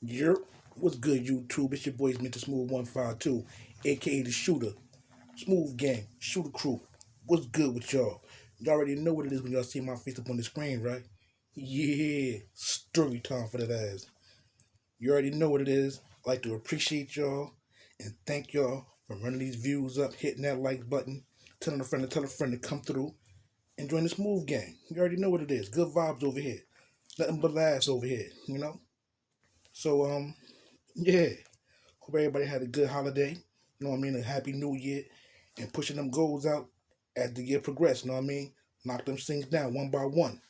Yerp, what's good, YouTube? It's your boys, Mr. Smooth 152, aka the Shooter. Smooth Gang, Shooter Crew. What's good with y'all? Y'all already know what it is when y'all see my face up on the screen, right? Yeah, story time for that ass. You already know what it is. I'd like to appreciate y'all and thank y'all for running these views up, hitting that like button, telling a friend to tell a friend to come through and join the Smooth Gang. You already know what it is. Good vibes over here. Nothing but laughs over here, you know? So, yeah. Hope everybody had a good holiday. You know what I mean? A happy new year. And pushing them goals out as the year progressed. You know what I mean? Knock them things down one by one.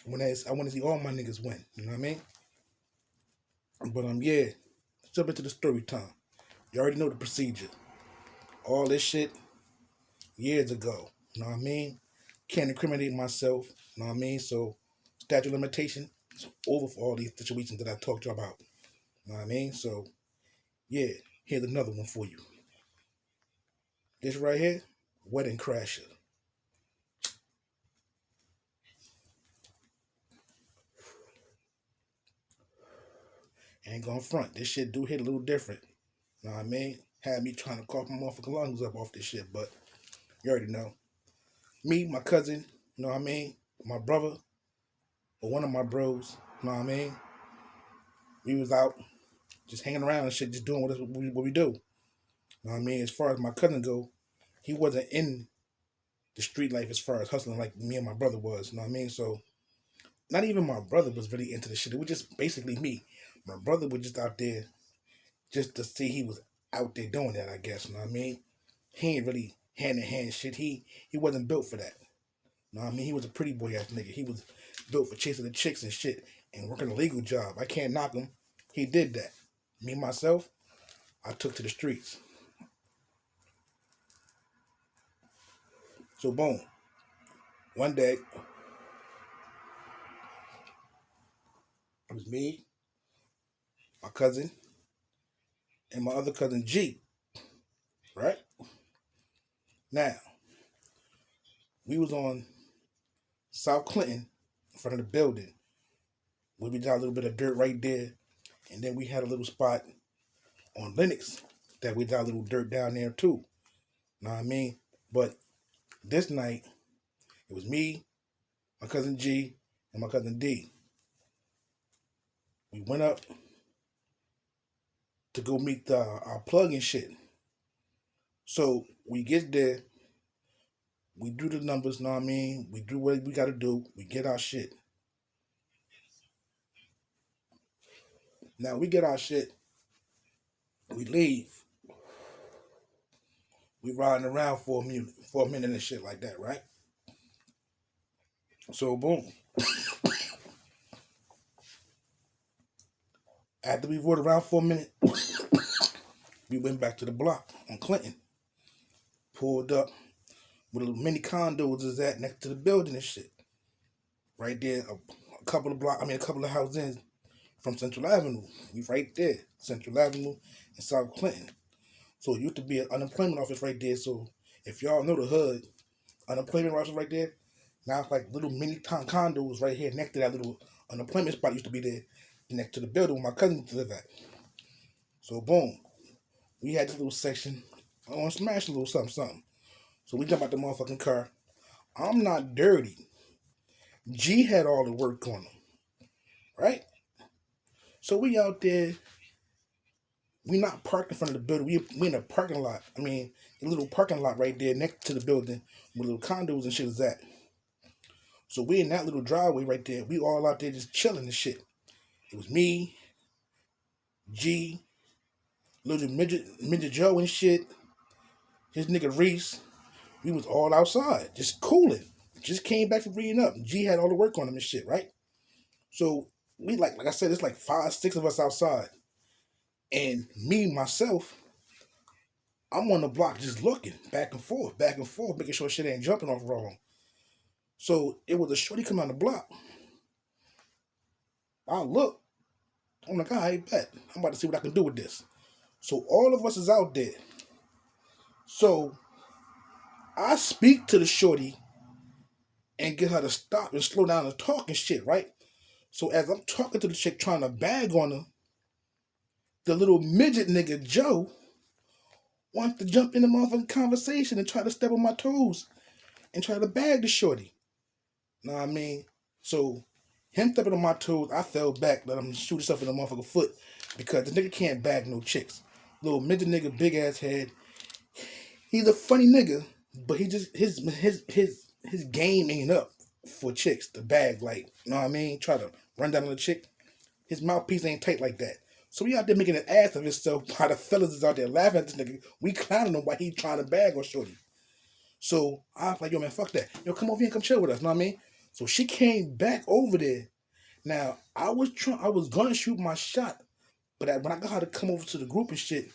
I want to see all my niggas win. You know what I mean? But yeah. Let's jump into the story time. You already know the procedure. All this shit years ago. You know what I mean? Can't incriminate myself. You know what I mean? So statute of limitation is over for all these situations that I talked to you about. You know what I mean? So yeah, here's another one for you. This right here, Wedding Crasher. Ain't gonna front. This shit do hit a little different. You know what I mean? Had me trying to cough my motherfucking lungs up off this shit, but you already know. Me, my cousin, you know what I mean? My brother, or one of my bros, you know what I mean? We was out just hanging around and shit, just doing what we do. You know what I mean? As far as my cousin go, he wasn't in the street life as far as hustling like me and my brother was, you know what I mean? So not even my brother was really into the shit. It was just basically me. My brother was just out there just to see he was out there doing that, I guess, you know what I mean? He ain't really hand in hand shit. He wasn't built for that. You know what I mean? He was a pretty boy ass nigga. He was built for chasing the chicks and shit and working a legal job. I can't knock him. He did that. Me myself, I took to the streets. So boom. One day, it was me, my cousin, and my other cousin G. Right? Now, we was on South Clinton in front of the building. We got a little bit of dirt right there. And then we had a little spot on Linux that we got a little dirt down there too. Know what I mean? But this night, it was me, my cousin G, and my cousin D. We went up to go meet our plug and shit. So we get there, we do the numbers, know what I mean? We do what we gotta do, we get our shit. Now we get our shit, we leave. We riding around for a minute and shit like that, right? So boom. After we rode around for a minute, we went back to the block on Clinton. Pulled up where the mini condos is at next to the building and shit. Right there, a couple of houses from Central Avenue. We right there, Central Avenue and South Clinton. So it used to be an unemployment office right there. So if y'all know the hood, unemployment office right there. Now it's like little mini condos right here next to that little unemployment spot used to be there next to the building where my cousin used to live at. So boom, we had this little section. I want to smash a little something, something. So we jump out the motherfucking car. I'm not dirty. G had all the work on him, right? So we out there. We not parked in front of the building. We in a parking lot. I mean, the little parking lot right there next to the building where little condos and shit is at. So we in that little driveway right there. We all out there just chilling and shit. It was me, G, little midget Joe and shit. His nigga Reese. We was all outside, just cooling. Just came back from reading up. G had all the work on him and shit, right? So we like I said, it's like 5, 6 of us outside. And me, myself, I'm on the block just looking back and forth, making sure shit ain't jumping off wrong. So it was a shorty come on the block. I look, I'm like, all right, bet. I'm about to see what I can do with this. So all of us is out there. So I speak to the shorty and get her to stop and slow down and talk and shit, right? So as I'm talking to the chick trying to bag on her, the little midget nigga Joe wants to jump in the motherfucking conversation and try to step on my toes and try to bag the shorty. Know what I mean? So him stepping on my toes, I fell back, let him shoot himself in the motherfucking foot because the nigga can't bag no chicks. Little midget nigga, big ass head. He's a funny nigga, but he just his game ain't up for chicks to bag, like, you know what I mean? Try to run down on a chick. His mouthpiece ain't tight like that. So he out there making an ass of himself while the fellas is out there laughing at this nigga. We clowning him while he trying to bag on shorty. So I was like, yo man, fuck that. Yo, come over here and come chill with us, know what I mean? So she came back over there. Now, I was gonna shoot my shot, but when I got her to come over to the group and shit,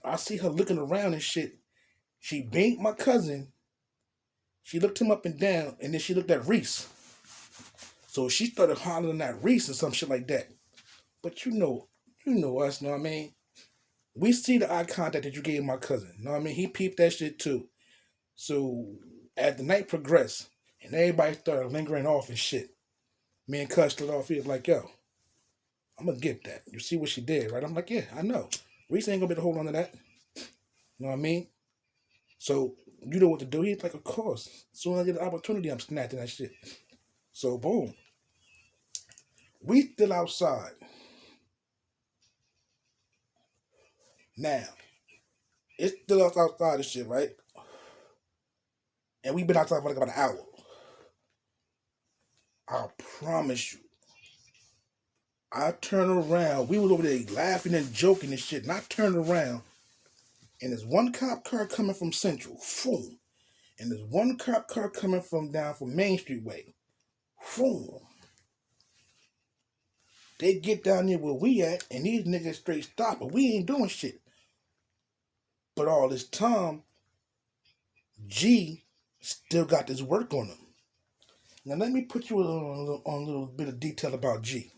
I see her looking around and shit. She banged my cousin. She looked him up and down, and then she looked at Reese. So she started hollering at Reese or some shit like that. But you know us, know what I mean? We see the eye contact that you gave my cousin, know what I mean? He peeped that shit too. So as the night progressed, and everybody started lingering off and shit, me and Cuz stood off here like, yo, I'm gonna get that. You see what she did, right? I'm like, yeah, I know. Reese ain't gonna be able to hold on to that. You know what I mean? So you know what to do. He's like, of course. As soon as I get the opportunity, I'm snatching that shit. So boom. We still outside. Now, it's still outside this shit, right? And we've been outside for like about an hour. I promise you. I turn around. We was over there laughing and joking and shit. And I turned around. And there's one cop car coming from Central. Boom. And there's one cop car coming from down from Main Street way. Boom. They get down there where we at, and these niggas straight stop, but we ain't doing shit. But all this time, G still got this work on him. Now let me put you on a little bit of detail about G.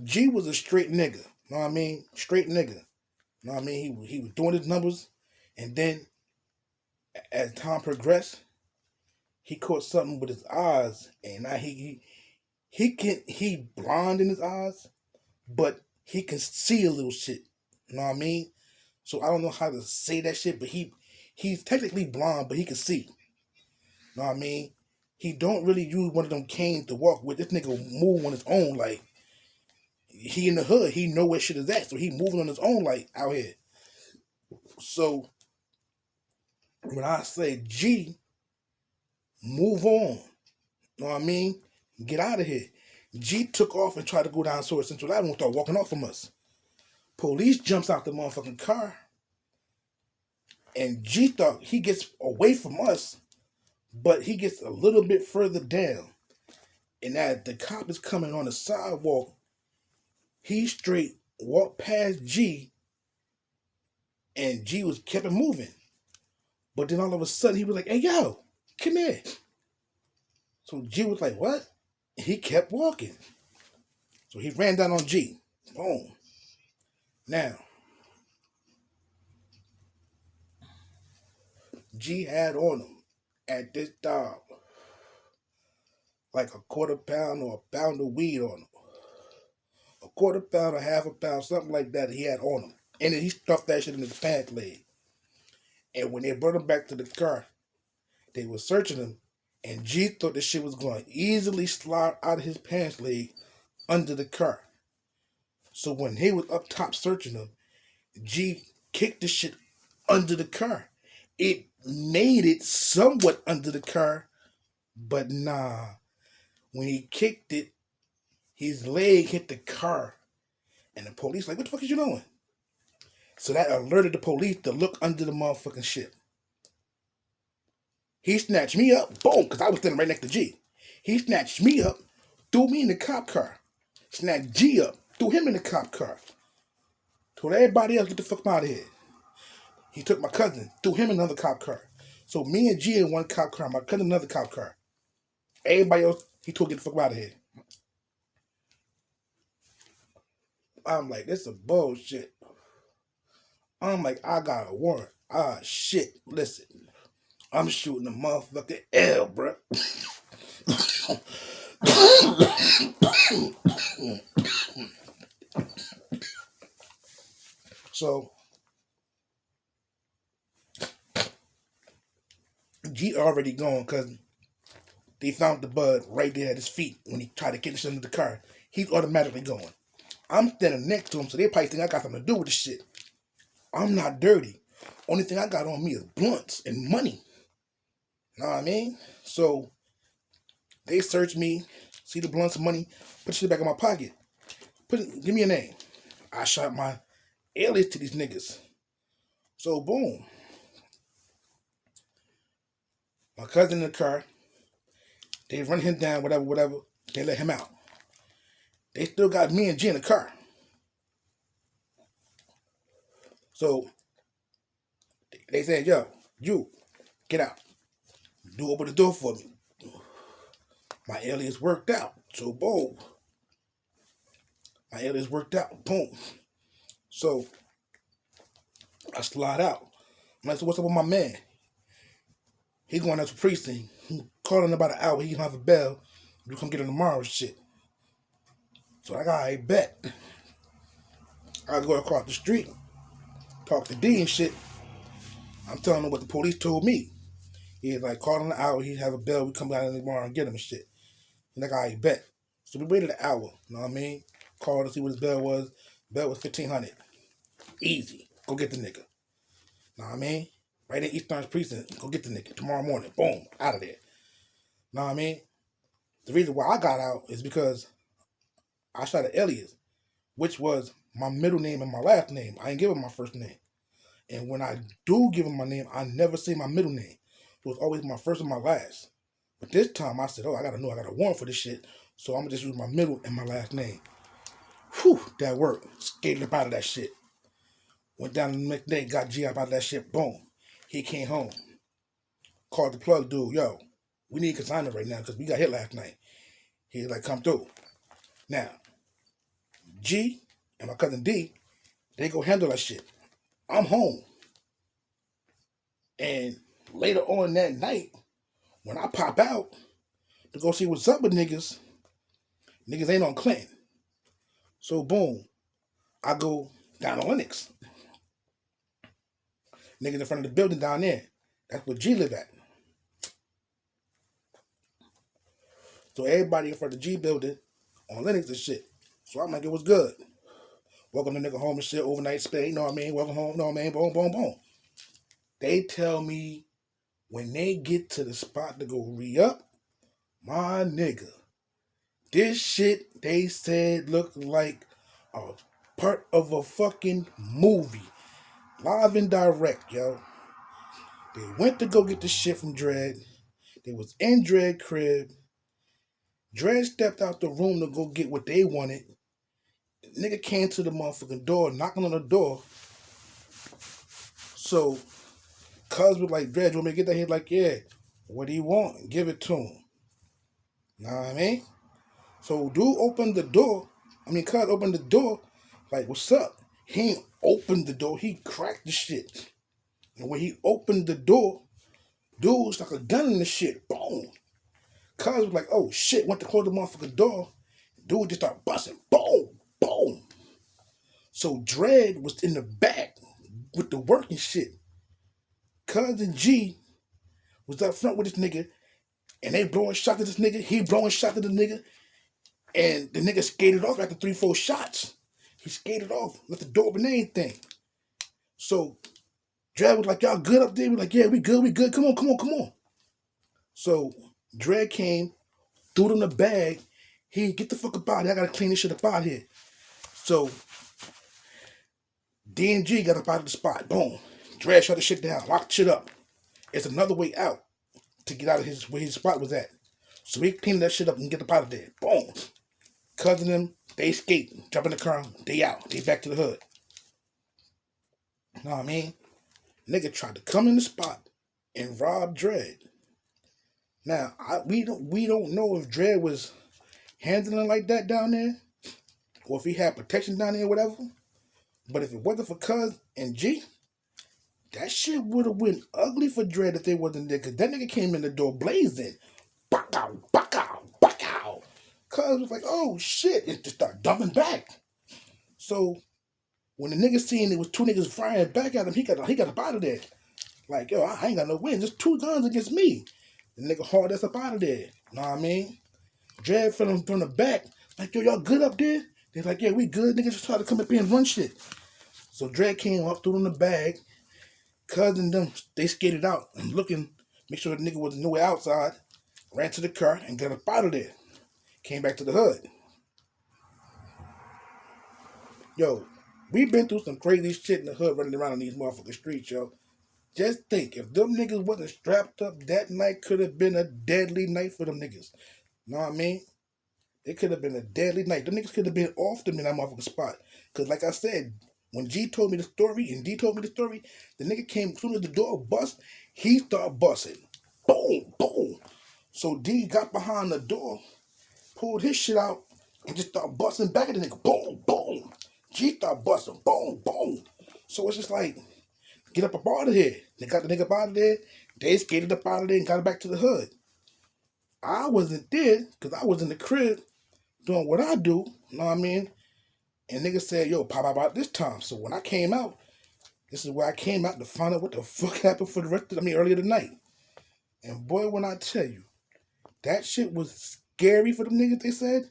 G was a straight nigga. Know what I mean? Straight nigga. Know what I mean? He was doing his numbers, and then as time progressed, he caught something with his eyes, and now he blind in his eyes, but he can see a little shit. You know what I mean? So I don't know how to say that shit, but he's technically blind, but he can see. You know what I mean? He don't really use one of them canes to walk with. This nigga move on his own, like he in the hood. He know where shit is at, so he moving on his own, like out here. So when I say G, move on. You know what I mean? Get out of here. G took off and tried to go down South Central Avenue and start walking off from us. Police jumps out the motherfucking car. And G thought he gets away from us, but he gets a little bit further down. And as the cop is coming on the sidewalk, he straight walked past G, and G was kept moving. But then all of a sudden, he was like, hey, yo, come here. So G was like, what? And he kept walking. So he ran down on G. Boom. Now, G had on him at this time like a quarter pound or a pound of weed on him. A quarter pound or half a pound, something like that he had on him. And then he stuffed that shit in his pant leg. And when they brought him back to the car, they were searching him, and G thought this shit was going to easily slide out of his pants leg under the car. So when he was up top searching him, G kicked the shit under the car. It made it somewhat under the car, but nah. When he kicked it, his leg hit the car. And the police like, what the fuck is you doing? So that alerted the police to look under the motherfucking shit. He snatched me up, boom, because I was standing right next to G. He snatched me up, threw me in the cop car. Snatched G up, threw him in the cop car. Told everybody else, get the fuck out of here. He took my cousin, threw him in another cop car. So me and G in one cop car, my cousin another cop car. Everybody else, he told get the fuck out of here. I'm like, this is bullshit. I'm like, I got a warrant. Ah, shit. Listen, I'm shooting a motherfucking L, bro. So G already gone because they found the bud right there at his feet when he tried to get this into the car. He's automatically going. I'm standing next to him, so they probably think I got something to do with this shit. I'm not dirty. Only thing I got on me is blunts and money. Know what I mean? So they search me, see the blunts and money, put shit back in my pocket. Give me a name. I shot my alias to these niggas. So boom. My cousin in the car, they run him down, whatever. They let him out. They still got me and G in the car. So they said, yo, you, get out. Do open the door for me. My alias worked out. So boom. My alias worked out. Boom. So I slide out. I'm like, so what's up with my man? He going out to precinct. He called in about an hour. He can have a bell. You come get him tomorrow and shit. So I got a bet. I go across the street, talk to D and shit. I'm telling him what the police told me. He's like, call in an hour. He have a bell. We come down tomorrow and get him and shit. And I got a bet. So we waited an hour. You know what I mean? Called to see what his bell was. Bell was $1,500. Easy. Go get the nigga. Know what I mean? Right in East Orange Precinct. Go get the nigga. Tomorrow morning. Boom. Out of there. Know what I mean? The reason why I got out is because I shot an alias, which was my middle name and my last name. I ain't give him my first name. And when I do give him my name, I never say my middle name. It was always my first and my last. But this time I said, oh, I got a warrant for this shit. So I'm going to just use my middle and my last name. Whew, that worked. Skated up out of that shit. Went down the next day, got G up out of that shit. Boom. He came home. Called the plug dude. Yo, we need consignment right now because we got hit last night. He's like, come through. Now, G and my cousin D, they go handle that shit. I'm home. And later on that night, when I pop out to go see what's up with niggas ain't on Clinton. So boom, I go down to Lenox. Niggas in front of the building down there. That's where G live at. So everybody in front of the G building on Lenox and shit. So I'm like, it was good. Welcome the nigga home and shit, overnight stay, you know what I mean? Welcome home, you know what I mean? Boom, boom, boom. They tell me when they get to the spot to go re-up, my nigga, this shit they said looked like a part of a fucking movie. Live and direct, yo. They went to go get the shit from Dredd. They was in Dredd crib. Dredd stepped out the room to go get what they wanted. Nigga came to the motherfucking door, knocking on the door. So, cuz was like, Dredd, you want me to get that? He's like, yeah. What do you want? Give it to him. Know what I mean? So, dude opened the door. Cuz opened the door. Like, what's up? He ain't opened the door. He cracked the shit. And when he opened the door, dude was like a gun in the shit. Boom. Cuz was like, oh shit. Went to close the motherfucking door. Dude just started busting. Boom. Boom. So Dredd was in the back with the working shit. Cousin G was up front with this nigga, and they blowing shots at this nigga. He blowing shots at the nigga, and the nigga skated off after 3-4 shots. He skated off, left the door open and anything. So Dredd was like, y'all good up there? We like, yeah, we good. Come on. So Dredd came, threw it in the bag. He get the fuck up out of here. I gotta clean this shit up out here. So D&G got up out of the spot. Boom. Dredd shut the shit down, locked shit up. It's another way out to get out of where his spot was at. So we clean that shit up and get up out of there. Boom. Cousin them, they escape, jump in the car, they out. They back to the hood. Know what I mean? Nigga tried to come in the spot and rob Dredd. Now, we don't know if Dredd was handling like that down there, or if he had protection down there or whatever. But if it wasn't for Cuz and G, that shit would have went ugly for Dredd if they wasn't there. Cause that nigga came in the door blazing. Back out. Cuz was like, oh shit, it just started dumping back. So when the nigga seen it was two niggas firing back at him, he got up out of there. Like, yo, I ain't got no win. Just 2 guns against me. The nigga hauled us up out of there. Know what I mean? Drag from the back. Like, yo, y'all good up there? They're like, yeah, we good. Niggas just tried to come up here and run shit. So Drag came up, threw in the bag. Cuz and them, they skated out and looking, make sure the nigga was nowhere outside. Ran to the car and got up out of there. Came back to the hood. Yo, we been through some crazy shit in the hood running around on these motherfucking streets, yo. Just think, if them niggas wasn't strapped up, that night could have been a deadly night for them niggas. Know what I mean? It could have been a deadly night. Them niggas could have been off them in that motherfucking spot. Because like I said, when G told me the story, and D told me the story, the nigga came, as soon as the door bust, he started busting. Boom, boom. So D got behind the door, pulled his shit out, and just started busting back at the nigga. Boom, boom. G started busting. Boom, boom. So it's just like, get up out of here. They got the nigga up out of there. They skated up out of there and got it back to the hood. I wasn't there because I was in the crib doing what I do. You know what I mean? And nigga said, yo, pop out this time. So when I came out, this is where I came out to find out what the fuck happened for the rest of earlier tonight. And boy, when I tell you, that shit was scary for the niggas, they said.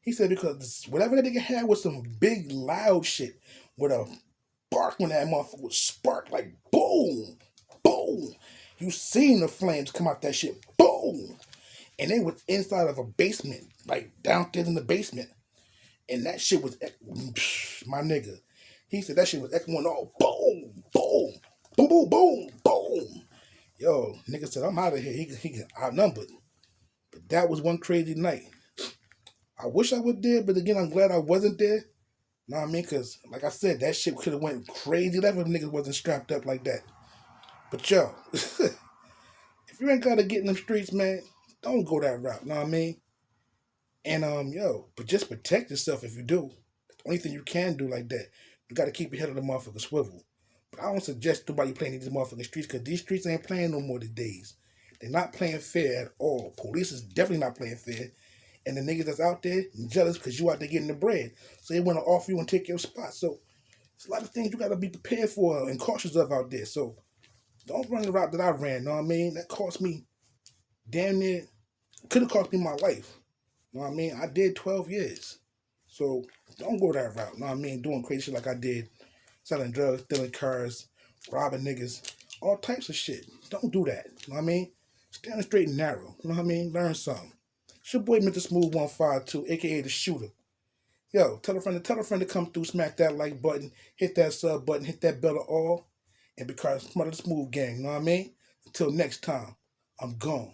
He said because whatever that nigga had was some big loud shit with a bark when that motherfucker would spark like boom, boom. You seen the flames come out that shit, boom. And they was inside of a basement, like downstairs in the basement. And that shit was, my nigga. He said that shit was echoing all boom, boom, boom, boom, boom, boom. Yo, nigga said, I'm out of here. He got outnumbered. But that was one crazy night. I wish I was there, but again, I'm glad I wasn't there. Know what I mean? Because, like I said, that shit could have went crazy left if niggas wasn't strapped up like that. But yo, if you ain't got to get in them streets, man, don't go that route. Know what I mean? And, yo, but just protect yourself if you do. The only thing you can do like that, you got to keep your head on the motherfucking swivel. But I don't suggest nobody playing in these motherfucking streets because these streets ain't playing no more these days. They're not playing fair at all. Police is definitely not playing fair. And the niggas that's out there jealous because you out there getting the bread. So they want to offer you and take your spot. So it's a lot of things you got to be prepared for and cautious of out there. So don't run the route that I ran, know what I mean? That cost me damn near, could have cost me my life. Know what I mean? I did 12 years. So don't go that route, know what I mean? Doing crazy shit like I did. Selling drugs, stealing cars, robbing niggas, all types of shit. Don't do that, know what I mean? Stand straight and narrow, know what I mean? Learn something. It's your boy Mr. Smooth 152, aka the shooter. Yo, tell a friend to come through, smack that like button, hit that sub button, hit that bell of all, and become part of the Smooth gang, know what I mean? Until next time, I'm gone.